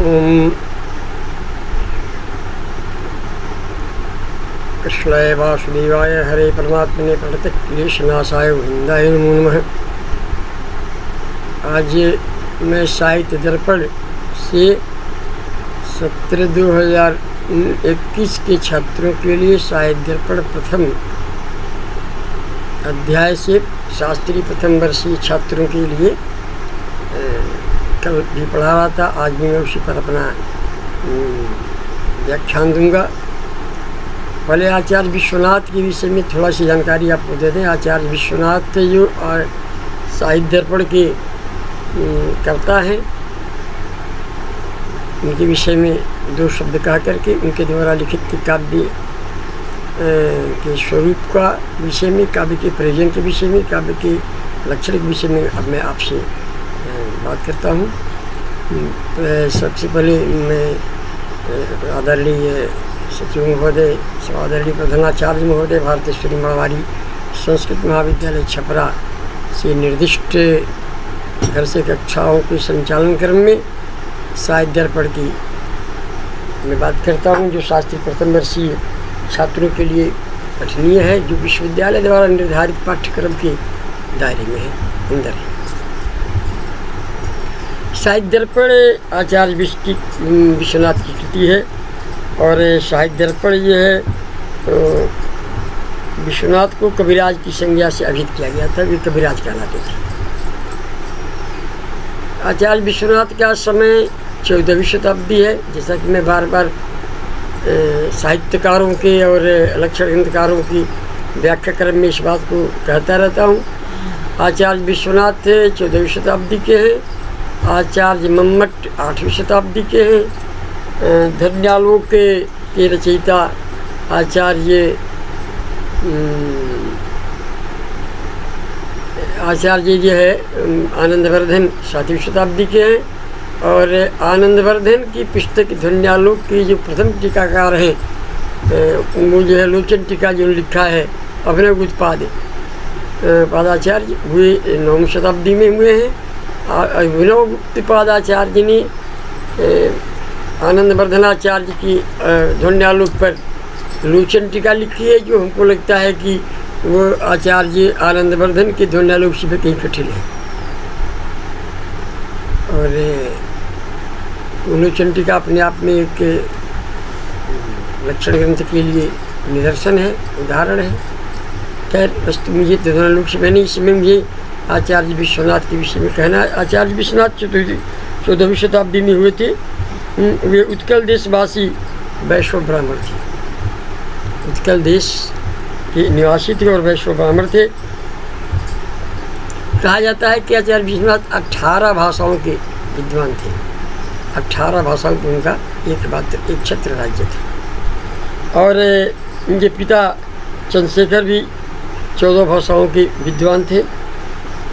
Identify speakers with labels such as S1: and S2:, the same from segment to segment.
S1: ओम कृष्णाय वासुदेवाय हरे परमात्मने प्रणतक्लेशनाशाय गोविंदाय नमो नमः। आज मैं साहित्य दर्पण से 17/2021 के छात्रों के लिए साहित्य दर्पण प्रथम अध्याय से शास्त्री प्रथम वर्षीय छात्रों के लिए कल भी पढ़ा रहा था। आज भी मैं उसी पर अपना व्याख्यान दूंगा। पहले आचार्य विश्वनाथ के विषय में थोड़ा सी जानकारी आपको दे दें। आचार्य विश्वनाथ जो साहित्य दर्पण के करता है, उनके विषय में दो शब्द कहा करके उनके द्वारा लिखित काव्य के स्वरूप का विषय में, काव्य के प्रयोजन के विषय में, काव्य के लक्षण के विषय में अब मैं आपसे बात करता हूँ। सबसे पहले मैं आदरणीय सचिव महोदय, आदरणीय प्रधानाचार्य महोदय, भारतेश्वरी मारवाड़ी संस्कृत महाविद्यालय छपरा से निर्दिष्ट घर से कक्षाओं के संचालन क्रम में साहित्य दर्पण की मैं बात करता हूँ, जो शास्त्री प्रथम वर्षीय छात्रों के लिए पठनीय है, जो विश्वविद्यालय द्वारा निर्धारित पाठ्यक्रम के दायरे में है, अंदर है। साहित्य दर्पण आचार्य विश्वनाथ की कृति है और साहित्य दर्पण ये है तो विश्वनाथ को कविराज की संज्ञा से अभिहित किया गया था, वे कविराज कहलाते थे। आचार्य विश्वनाथ का समय 14वीं शताब्दी है। जैसा कि मैं बार बार साहित्यकारों के और लक्षण ग्रंथकारों की व्याख्या क्रम में इस बात को कहता रहता हूँ। आचार्य विश्वनाथ 14वीं शताब्दी के हैं, आचार्य मम्मट 8वीं शताब्दी के हैं, धन्यालोक के रचयिता आचार्य जो है आनंदवर्धन 7वीं शताब्दी के हैं और आनंदवर्धन की पुस्तक धन्यालोक की जो प्रथम टीकाकार हैं वो जो है लोचन टीका जो लिखा है अभिनव उत्पाद पादाचार्य हुए 9वीं शताब्दी में हुए हैं। अभिनव उत्पादाचार्य ने आनंदवर्धनाचार्य की ध्वन्यालोक पर लोचन टीका लिखी है, जो हमको लगता है कि वो आचार्य आनंदवर्धन के ध्वन्यालोक से भी कहीं कठिन है। और लोचन टीका अपने आप में एक लक्षण ग्रंथ के लिए निदर्शन है, उदाहरण है। खैर वस्तु मुझे ध्वन्यालोक से मैंने इसमें मुझे आचार्य विश्वनाथ के विषय में कहना है। आचार्य विश्वनाथ 14वीं शताब्दी में हुए थे। वे उत्कल देशवासी वैष्णव ब्राह्मण थे, उत्कल देश के निवासी थे और वैष्णव ब्राह्मण थे। कहा जाता है कि आचार्य विश्वनाथ 18 भाषाओं के विद्वान थे। 18 भाषाओं को उनका एक छत्र राज्य था। और इनके पिता चंद्रशेखर भी 14 भाषाओं के विद्वान थे।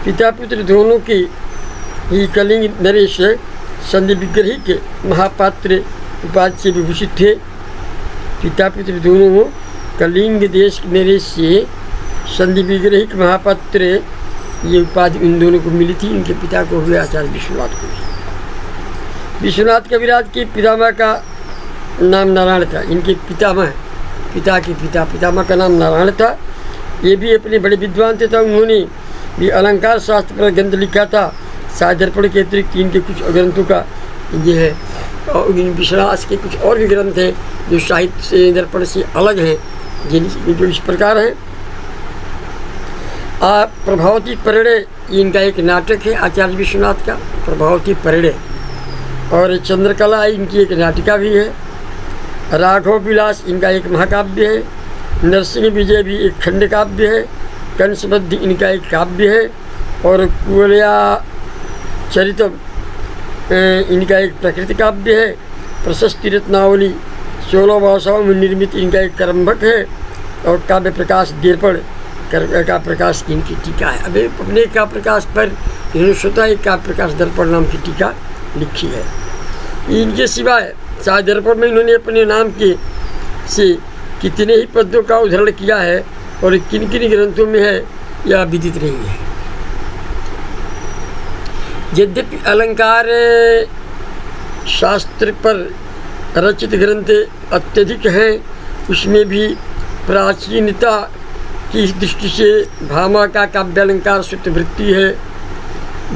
S1: पिता पुत्र दोनों के ही कलिंग नरेश संधि विग्रही के महापात्र उपाधि से विभूषित थे। पिता पुत्र दोनों कलिंग देश नरेश से संधि विग्रही के महापात्र ये उपाधि उन दोनों को मिली थी। इनके पिता को हुए आचार्य विश्वनाथ को। विश्वनाथ कविराज के पितामह का नाम नारायण था। इनके पिता के पितामह का नाम नारायण था। ये भी अपने बड़े विद्वान थे। उन्होंने भी अलंकार शास्त्र पर ग्रंथ लिखा था। साहित्य दर्पण के अतिरिक्त इनके कुछ ग्रंथों का ये है, और विश्वनाथ के कुछ और भी ग्रंथ हैं जो साहित्य दर्पण से अलग हैं, जो इस प्रकार हैं। प्रभावती परिणय इनका एक नाटक है, आचार्य विश्वनाथ का प्रभावती परिणय। और चंद्रकला इनकी एक नाटिका भी है। राघव विलास इनका एक महाकाव्य है। नरसिंह विजय भी एक खंड काव्य है। कंसबद्ध इनका एक काव्य है। और कुवलया चरितम इनका एक प्रकृति काव्य है। प्रशस्ति रत्नावली 16 भाषाओं में निर्मित इनका एक क्रमभक है। और काव्य प्रकाश दर्पण का प्रकाश इनकी टीका है। अब अपने का प्रकाश पर इन्होंने स्वतः एक काव्य प्रकाश दर्पण नाम की टीका लिखी है। इनके सिवाय साहित्य दर्पण में इन्होंने अपने नाम के से कितने ही पद्यों का उद्धरण किया है और किन किन ग्रंथों में है यह विदित नहीं है। यद्यपि अलंकार शास्त्र पर रचित ग्रंथ अत्यधिक हैं, उसमें भी प्राचीनता की दृष्टि से भामा का काव्यालंकार शुद्धवृत्ति है,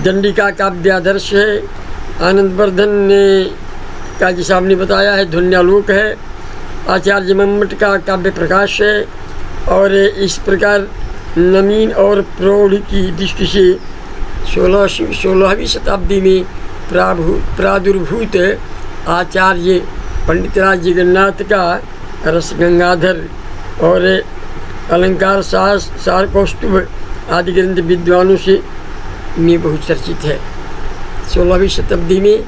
S1: दंडिका काव्यादर्श है, आनंदवर्धन ने का जैसा आपने बताया है ध्वन्यालोक है, आचार्य मम्मट का काव्य प्रकाश है। और इस प्रकार नवीन और प्रौढ़ की दृष्टि से 16वीं शताब्दी में प्रादुर्भूत आचार्य पंडितराज जगन्नाथ का रस गंगाधर और अलंकार सार कौस्तुभ आदि ग्रंथ विद्वानों से में बहुत चर्चित है। 16वीं शताब्दी में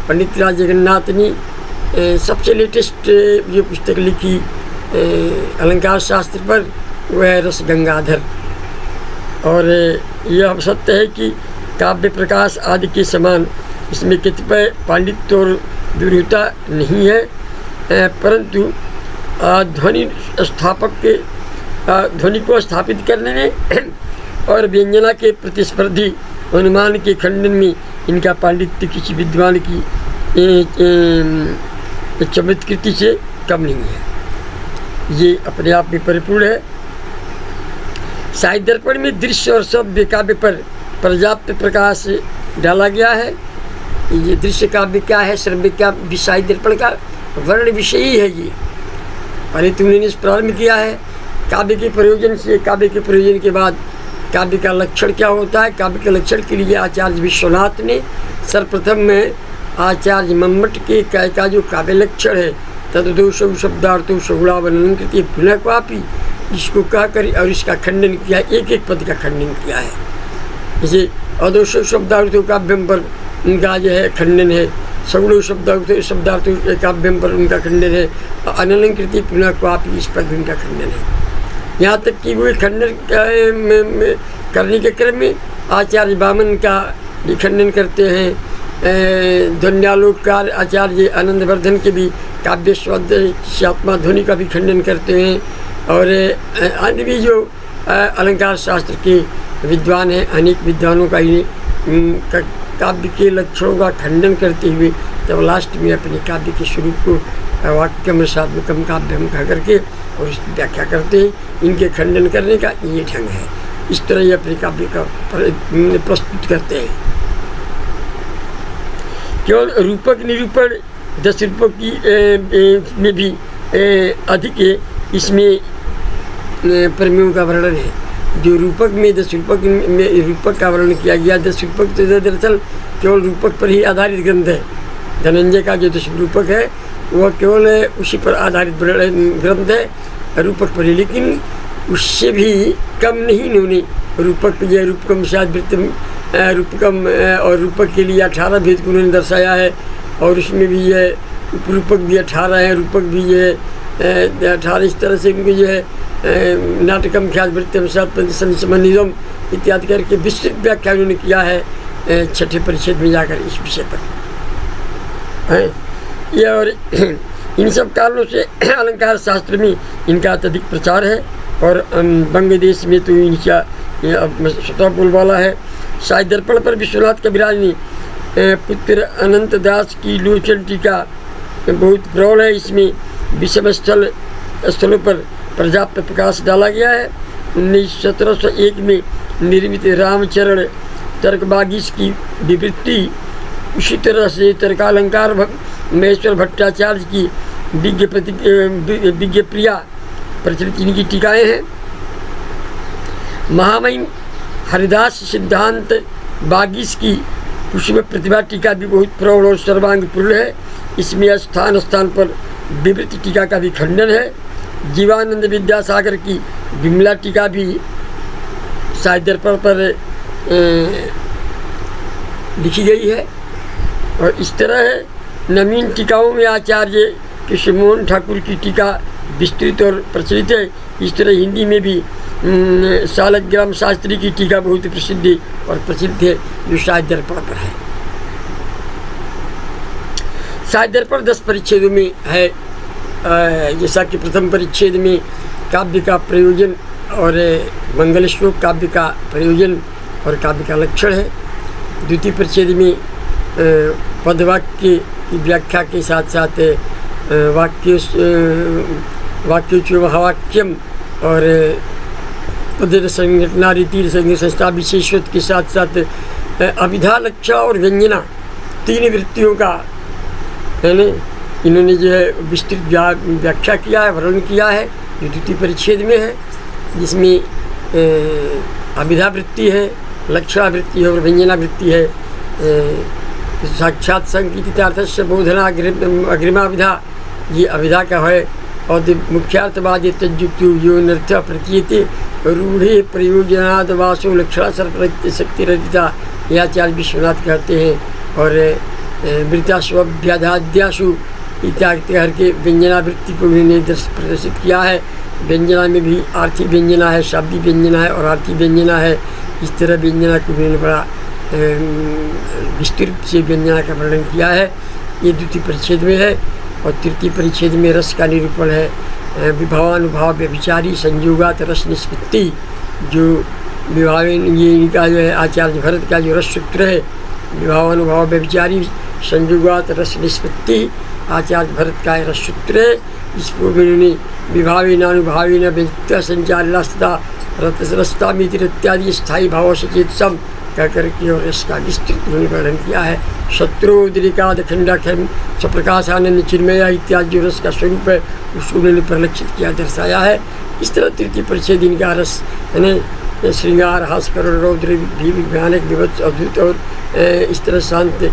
S1: पंडितराज जगन्नाथ ने सबसे लेटेस्ट जो पुस्तक लिखी अलंकार शास्त्र पर, वह है रस गंगाधर। और यह सत्य है कि काव्य प्रकाश आदि के समान इसमें कतिपय पांडित्य और विरुद्धता नहीं है, परंतु ध्वनि को स्थापित करने में और व्यंजना के प्रतिस्पर्धी अनुमान के खंडन में इनका पांडित्य किसी विद्वान की चमत्कृति से कम नहीं है, ये अपने आप में परिपूर्ण है। साहित्य दर्पण में दृश्य और शब्द काव्य पर पर्याप्त प्रकाश डाला गया है। ये दृश्य काव्य क्या है, श्रव्य काव्य साहित्य दर्पण का वर्ण विषय ही है। ये पहले तुमने प्रारंभ किया है काव्य के प्रयोजन से। काव्य के प्रयोजन के बाद काव्य का लक्षण क्या होता है, काव्य के लक्षण के लिए आचार्य विश्वनाथ ने सर्वप्रथम में आचार्य मम्मट के का जो काव्य लक्षण है, तदोषौ शब्दार्थो सगुणावलंकृति पुनः क्वापि, इसको कहकर और इसका खंडन किया, एक एक पद का खंडन किया है। जैसे अदोषौ शब्दार्थो काव्यम पर उनका जो है खंडन है, सगुणो शब्दार्थो काव्यम पर उनका खंडन है, अनलंकृति पुनः क्वापि इस पर भी उनका खंडन है। यहाँ तक कि वो खंडन करने के क्रम में आचार्य वामन का भी खंडन करते हैं, ध्वन्यालोककार आचार्य आनंदवर्धन के भी काव्य स्वात्मा ध्वनि का भी खंडन करते हैं। और अन्य भी जो अलंकार शास्त्र के विद्वान हैं, अनेक विद्वानों का ही काव्य के लक्षणों का खंडन करते हुए तब लास्ट में अपने काव्य के स्वरूप को वाक्यम रसात्मकम काव्यम कह करके और उसकी व्याख्या करते हैं। इनके खंडन करने का ये ढंग है, इस तरह ये अपने काव्य का प्रस्तुत करते हैं। केवल रूपक निरूपण 10 रूपक की में भी अधिक इसमें प्रमेयों का वर्णन है। जो रूपक में 10 रूपक में रूपक का वर्णन किया गया, 10 रूपक तो दरअसल केवल रूपक पर ही आधारित ग्रंथ है। धनंजय का जो 10 रूपक है वह केवल उसी पर आधारित ग्रंथ है, रूपक पर ही। लेकिन उससे भी कम नहीं इन्होंने रूपक जो रूपकम शादवृत्तम रूपकम और रूपक के लिए 18 भेद को उन्होंने दर्शाया है। और उसमें भी ये रूपक भी 18 है, रूपक भी ये 18 इस तरह से उनको जो है नाटकम ख्यातवृत्तम संबंधितम इत्यादि करके विस्तृत व्याख्या उन्होंने किया है 6ठे परिच्छेद में जाकर इस विषय पर है। ये और इन सब कारणों से अलंकार शास्त्र में इनका अत्यधिक प्रचार है। और बंग देश में तो इनका स्वतः बोलबाला है। साहित्य दर्पण पर विश्वनाथ कविराज ने पुत्र अनंत दास की लोचन टीका बहुत प्रौढ़ है। इसमें विषम स्थलों पर पर्याप्त प्रकाश डाला गया है। 1701 में निर्मित रामचरण तर्कबागीश की विवृत्ति, उसी तरह से तर्कालंकार महेश्वर भट्टाचार्य की विज्ञ प्रिया प्रचलित इनकी टीकाएँ हैं। महामहिम हरिदास सिद्धांत बागीश की कुसुम प्रतिभा टीका भी बहुत प्रौढ़ और सर्वांगपूर्ण है। इसमें स्थान स्थान पर विवृत टीका का भी खंडन है। जीवानंद विद्यासागर की विमला टीका भी साहित्य दर्पण पर लिखी गई है। और इस तरह नवीन टीकाओं में आचार्य कृष्णमोहन ठाकुर की टीका विस्तृत और प्रचलित है। इस तरह हिंदी में भी शालग्राम शास्त्री की टीका बहुत प्रसिद्ध और प्रसिद्ध है, जो साहित्य दर्पण पर है। साहित्य दर्पण 10 परिच्छेदों में है। जैसा कि प्रथम परिच्छेद में काव्य का प्रयोजन और मंगल श्लोक काव्य का प्रयोजन और काव्य का लक्षण है। द्वितीय परिच्छेद में पदवाक्य की व्याख्या के साथ साथ वाक्योच्चवाक्यम और पद संघटना रीति संस्था विशेषत्व के साथ साथ अभिधा लक्षण और व्यंजना 3 वृत्तियों का है ना इन्होंने जो है विस्तृत व्याख्या किया है, वर्णन किया है, जो द्वितीय परिच्छेद में है, जिसमें अभिधा वृत्ति है, लक्षणा वृत्ति है और व्यंजना वृत्ति है। साक्षात संकीर्तितार्थस्य बोधना अग्रिमाभिधा, ये अभिधा का है। और मुख्यार्थवादी तज्जुक्ति यो नर्थ प्रतीयते रूढ़े प्रयोजनाद वासो लक्षणा शक्तिरहिता, यह आचार्य विश्वनाथ कहते हैं। और वृत्तासु अभ्याधाद्यासु इत्यादि करके व्यंजना वृत्ति को उन्होंने प्रदर्शित किया है। व्यंजना में भी आर्थी व्यंजना है, शाब्दिक व्यंजना है और आर्थी व्यंजना है। इस तरह व्यंजना को उन्होंने बड़ा विस्तृत से व्यंजना का वर्णन किया है। ये द्वितीय परिच्छेद में है। और तृतीय परिच्छेद में रस का निरूपण है। विभावानुभाव व्यभिचारी संयोगात रस निष्पत्ति, जो विभावन ये इनका जो है आचार्य भरत का जो रस सूत्र है, विभावानुभाव व्यभिचारी संयोगात रस निष्पत्ति आचार्य भरत का रस सूत्र है। इसको उन्होंने विभावेनानुभावेन व्यक्त्या संचारिता रसता मित्र इत्यादि स्थायी भाव सचेत सब कह करके और इसका विस्तृत वर्णन किया है। शत्रुद्रिकाद खंडाखंड स्वप्रकाशानंद चिन्मया इत्यादि जो रस का स्वरूप है उसको उन्होंने परिलक्षित किया, दर्शाया है। इस तरह तृतीय परिच्छेद इनका रस है श्रृंगार हास करुण रौद्र भी भयानक विभत्स अद्भुत और इस तरह शांत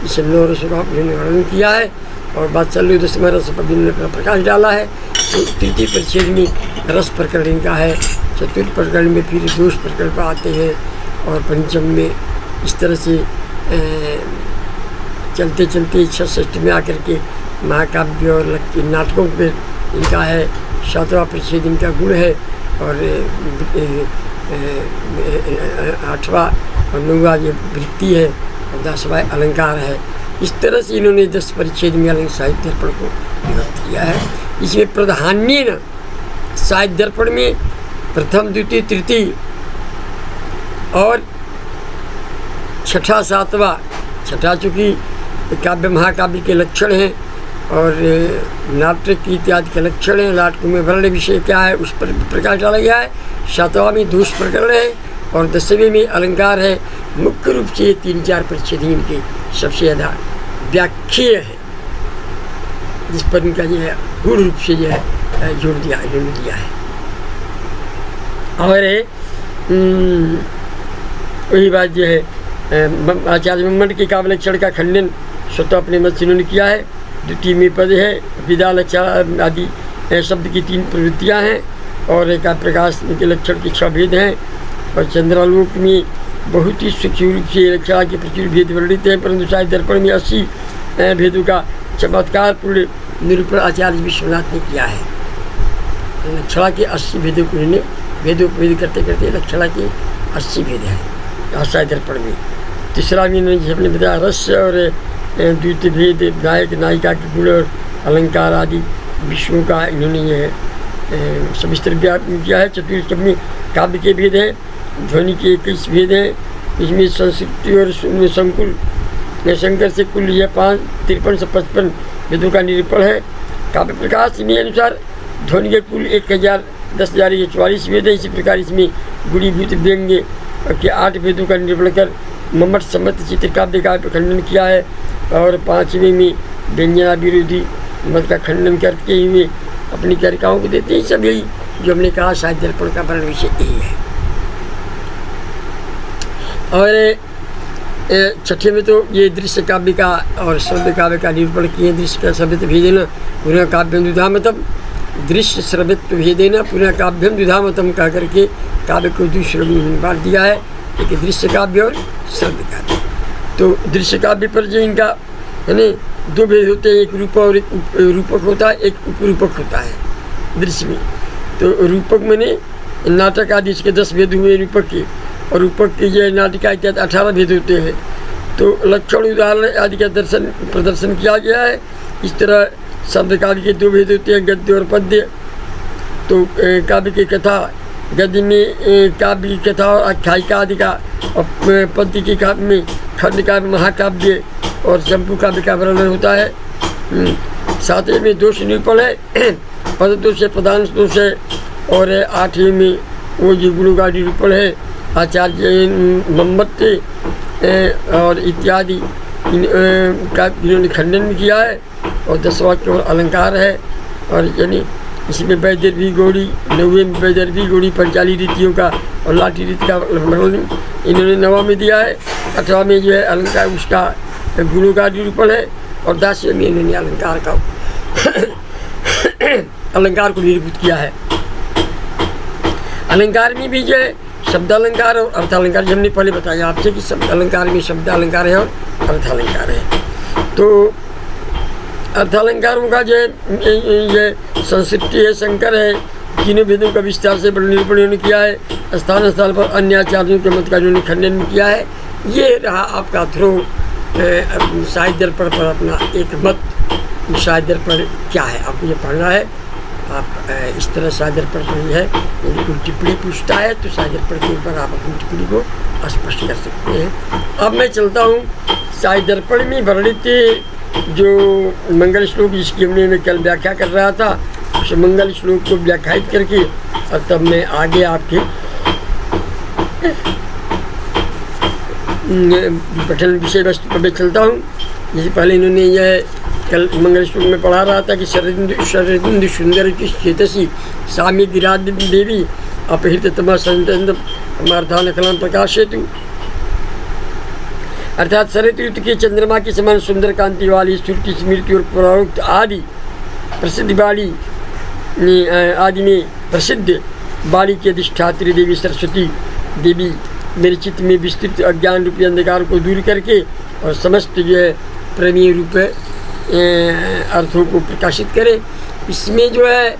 S1: इस 9 रसों का उन्होंने वर्णन किया है। और बात्सल्य दशम रस पर उन्होंने प्रकाश डाला है। तो तृतीय परिच्छेद में रस प्रकरण इनका है। चतुर्थ प्रकरण में फिर दोष प्रकरण आते हैं और पंचम में इस तरह से चलते चलते 66 में आकर के महाकाव्य और नाटकों पे इनका है। 7वां परिच्छेद इनका गुण है और 8वां और 9वां ये वृत्ति है और 10वां अलंकार है। इस तरह से इन्होंने 10 परिच्छेद में अलग साहित्य दर्पण को विभक्त किया है। इसमें प्राधान्य न साहित्य दर्पण में प्रथम द्वितीय तृतीय और छठा सातवां, छठा चूँकि काव्य महाकाव्य के लक्षण हैं और नाटक इत्यादि के लक्षण हैं। नाटकों में वर्ण विषय क्या है उस पर प्रकाश डाला गया है। 7वां में दोष प्रकरण है और 10वें में अलंकार है। मुख्य रूप से 3-4 परिच्छेद इनके सबसे ज़्यादा व्याख्येय है, जिस पर इनका जो है गुण रूप से जो है जोड़ दिया है। और वही बात जो है आचार्य मंड के काव्य लक्षण का खंडन स्वतः अपने मत से उन्होंने किया है। द्वितीय में पद है, विदा लक्षण आदि शब्द की 3 प्रवृत्तियाँ हैं और एक प्रकाश के लक्षण के 6 भेद हैं। और चंद्रालोक में बहुत ही सूक्ष्म रूप से लक्षणा के प्रचुर भेद वर्णित हैं, परंतु साहित्य दर्पण में 80 भेदों का चमत्कार पूर्ण निरूपण आचार्य विश्वनाथ ने किया है। लक्षणा के 80 भेदों को उन्होंने भेदोपभेद करते करते लक्षणा के 80 भेद हैं साहित्य दर्पण में। तीसरा भी इन्होंने अपने बताया रस और द्वितीय भेद, नायक नायिका के गुण और अलंकार आदि विषयों का इन्होंने ये सविस्तर व्यापन किया है। चतुर्थ में काव्य के भेद हैं, ध्वनि के 21 भेद हैं। इसमें संस्कृति और संकुल शंकर से कुल यह 5 53 से 55 भेदों का निरूपण है। काव्य प्रकाश में अनुसार ध्वनि के कुल 10,044 भेद है। इसी प्रकार इसमें गुणीभूत व्यंग्य के 8 भेदों का निरूपण कर मम्मट सम्मत चित्रकाव्य का खंडन किया है। और 5वें में व्यंजना विरोधी मत का खंडन करके हुए अपनी कारिकाओं को देते हैं। सब यही जो हमने कहा साहित्य दर्पण का वर्ण विषय यही है। और छठे में तो ये दृश्य काव्य का और श्रव्य काव्य का निरूपण किए। दृश्य का श्रव्यत्व भेदेन पुनः काव्यम द्विधामतम, दृश्य श्रव्यत्व भेदेन पुनः काव्यम द्विधामतम कह करके काव्य को दूसरे में बांट दिया है, एक दृश्य काव्य और श्रव्य काव्य। तो दृश्य काव्य पर जो इनका है ना 2 भेद होते हैं, एक रूपक और एक रूपक होता है, एक उपरूपक होता है दृश्य में। तो रूपक मैंने नाटक आदि इसके 10 भेद हुए रूपक के, और रूपक के जो नाटिका के 18 भेद होते हैं। तो लक्षण उदाहरण आदि का प्रदर्शन किया गया है। इस तरह शब्द काव्य के 2 भेद होते हैं, गद्य और पद्य। तो काव्य की कथा, गद्य में काव्य की कथा और आख्यायिका आदि का, और पद्य के काव्य में खंड काव्य महाकाव्य और चंपू काव्य का वर्णन होता है। सातवें में दोष निरूपण है, पद दोष है, प्रधान दोष है, और आठवें में वो जो गुणों का निरूपण है, आचार्य मोमबत्ती और इत्यादि का इन्होंने खंडन भी किया है। और 10वां केवल अलंकार है, और यानी इसमें वैदर्भी गौड़ी, 9वें में वैदर्भी गौड़ी पंचाली रीतियों का और लाठी रीति का वर्णन इन्होंने 9वां में दिया है। 8वां में जो है अलंकार उसका गुणों का निरूपण है, और 10वें में इन्होंने अलंकार का अलंकार को निरूपित किया है। अलंकार में भी जो है शब्द अलंकार और अर्थ अलंकार, हमने पहले बताया आपसे कि शब्द अलंकार में शब्द अलंकार है और अर्थ अलंकार है। तो अर्थ अलंकारों का जो ये संस्कृति है, शंकर है, तीनों वेदों का विस्तार से निरूपण उन्होंने किया है। स्थान स्थल पर अन्य आचार्यों के मत का उन्होंने खंडन भी किया है। ये रहा आपका थ्रो साहित्य दर्पण पर अपना एक मत। साहित्य दर्पण क्या है आपको ये पढ़ना है। आप इस तरह साहित्य दर्पण पढ़ी है, यदि कोई टिप्पणी पूछता है तो साहित्य दर्पण के ऊपर आप अपनी टिप्पणी को स्पष्ट कर सकते हैं। अब मैं चलता हूँ साहित्य दर्पण में वर्णित जो मंगल श्लोक जिसकी हमने कल व्याख्या कर रहा था, उस मंगल श्लोक को व्याख्यायित करके और तब मैं आगे आपके पठन विषय वस्तु पर मैं चलता हूँ। जैसे पहले इन्होंने यह कल मंगल श्लोक में पढ़ा रहा था कि शरदिंदु सुंदर की चेतसी साम्य गिराद देवी अपहृत तमा संतंद अर्थान कलाम प्रकाशेतु, अर्थात शरद ऋतु के चंद्रमा के समान सुंदर कांति वाली श्रुति स्मृति और पुराणोक्त आदि प्रसिद्ध बाड़ी आदि में प्रसिद्ध बाड़ी की अधिष्ठात्री देवी सरस्वती देवी मेरे चित्त में विस्तृत अज्ञान रूपी अंधकार को दूर करके और समस्त जो है प्रमेय रूप अर्थों को प्रकाशित करे। इसमें जो है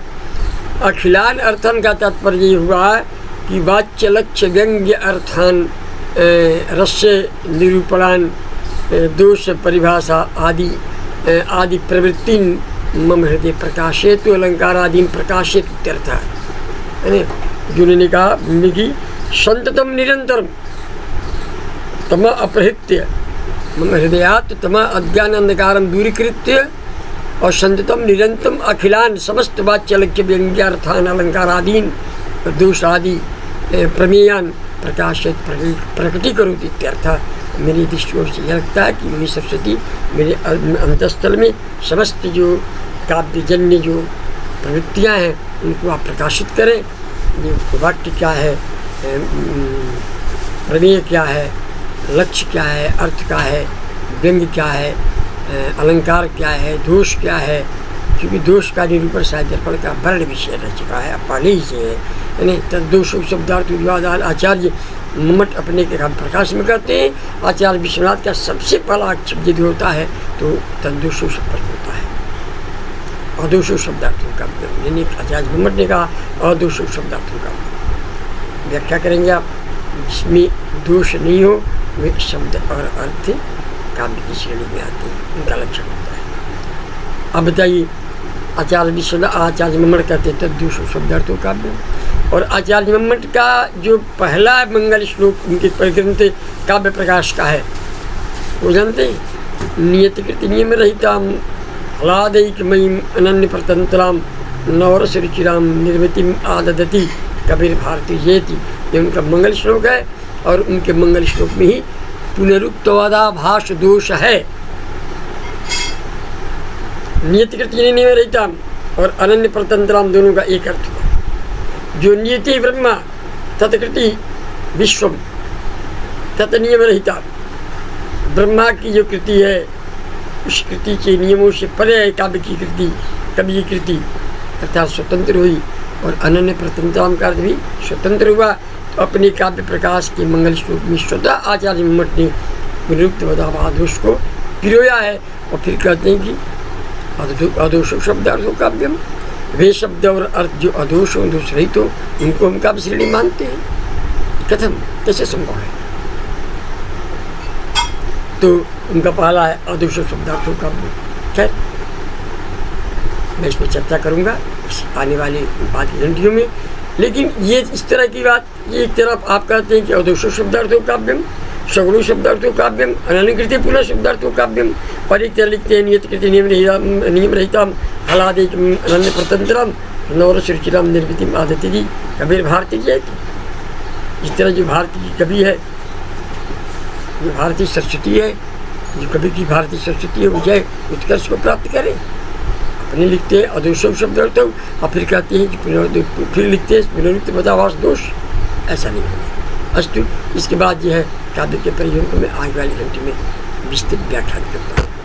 S1: अखिलान अर्थन का तात्पर्य ये हुआ कि वाच्य लक्ष्य व्यंग्य अर्थान रस्य निरूपणान दोष परिभाषा आदि आदि प्रवृत्ति मम हृदय प्रकाशित अलंकार आदि प्रकाशित इत्यर्थ है। जिन्होंने कहा कि संततम निरंतरम तम अपहृत्य मम हृदयात् तम अज्ञान अंधकारम दूरीकृत्य और संततम निरंतरम अखिलान समस्त वाच्य लक्ष्य व्यंग्यार्थान अलंकार आदीन दोष आदि प्रमेयान प्रकाशित प्रकटीकरोति इत्यर्थ। मेरी दृष्टिकोण से यह लगता है कि मेरी सरस्वती मेरे अंतस्थल में समस्त जो काव्यजन्य जो प्रवृत्तियाँ हैं उनको आप प्रकाशित करें। ये वाक्य क्या है, प्रमेय क्या है, लक्ष्य क्या है, अर्थ क्या है, व्यंग्य क्या है, अलंकार क्या है, दोष क्या है, क्योंकि दोष का निरूपण साहित्य दर्पण का वर्ण विषय रह चुका है, पहले ही से है। यानी तद्दोषो शब्दार्थ विवाद आचार्य मम्मट अपने के काम प्रकाश में करते हैं। आचार्य विश्वनाथ का सबसे पहला अक्षर यदि होता है तो तद्दोषो शब्द होता है, अदोषो शब्दार्थों का। यानी आचार्य मम्मट ने कहा अदोषो शब्दार्थों का व्याख्या करेंगे आप, जिसमें दोष नहीं हो वे शब्द और अर्थ काव्य की श्रेणी में आते हैं, उनका लक्षण होता है। अब बताइए आचार्य विश्वनाथ आचार्य मम्मट कहते तद्दोषो शब्दार्थों काव्य। और आचार्य मम्मट का जो पहला मंगल श्लोक उनके परिग्रंथ काव्य प्रकाश का है वो जानते हैं, नियतिकृत नियम रहिताम हलादैकमयीम अनन्य प्रतंत्राम नवरस रुचिराम निर्वतिम आददति कबीर भारती जेति। ये उनका मंगल श्लोक है और उनके मंगल श्लोक में ही पुनरुक्तवादाभास दोष है। नियतिकृत नियम रहिताम और अनन्य प्रतंत्राम दोनों का एक अर्थ हुआ। जो नियति ब्रह्मा तत्कृति विश्वम तत् नियम रहता, ब्रह्मा की जो कृति है उस कृति के नियमों से परे है काव्य की कृति, कवि की कृति अर्थात स्वतंत्र हुई। और अनन्य प्रतंत्राम का अर्थ भी स्वतंत्र हुआ। तो अपने काव्य प्रकाश के मंगल श्लोक में स्वतः आचार्य मम्मट ने निरुक्त वदाभादोष को पिरोया है और फिर कहते हैं कि अदोषो शब्दार्थों काव्यम, वे शब्द और अर्थ जो अदोष हो, दोष रहित हो, उनको हम काव्य श्रेणी मानते हैं। कथम कैसे संभव है? तो उनका पहला है अदोषो शब्दार्थों काव्य। खैर मैं इस पर चर्चा करूँगा आने वाली बात की घंटियों में। लेकिन ये इस तरह की बात, ये एक तरफ आप कहते हैं कि अदोषो शब्दार्थों काव्यम सगुण शब्दार्थो काव्यम अननुकृति पुनः शब्दार्थो काव्यम। और एक तरह लिखते हैं नियत कृति नियम रहिता हलादेक अनन्य प्रतंत्रम नौर सुरुचिराम निर्वृतिम आदति दी। कबीर भारती की है। इस तरह जो भारती की कवि है, जो भारतीय सरस्वती है, जो कवि की भारतीय सरस्वती है, विजय उत्कर्ष को प्राप्त करे। अपने लिखते हैं अदोषव शब्दार्थ और फिर कहते हैं कि फिर लिखते हैं पुनरुक्ति पदाभास दोष। ऐसा नहीं होगा। अस्तु, इसके बाद जो है काव्य के प्रयोग को मैं आगे वाले घंटे में विस्तृत व्याख्यान करता हूँ।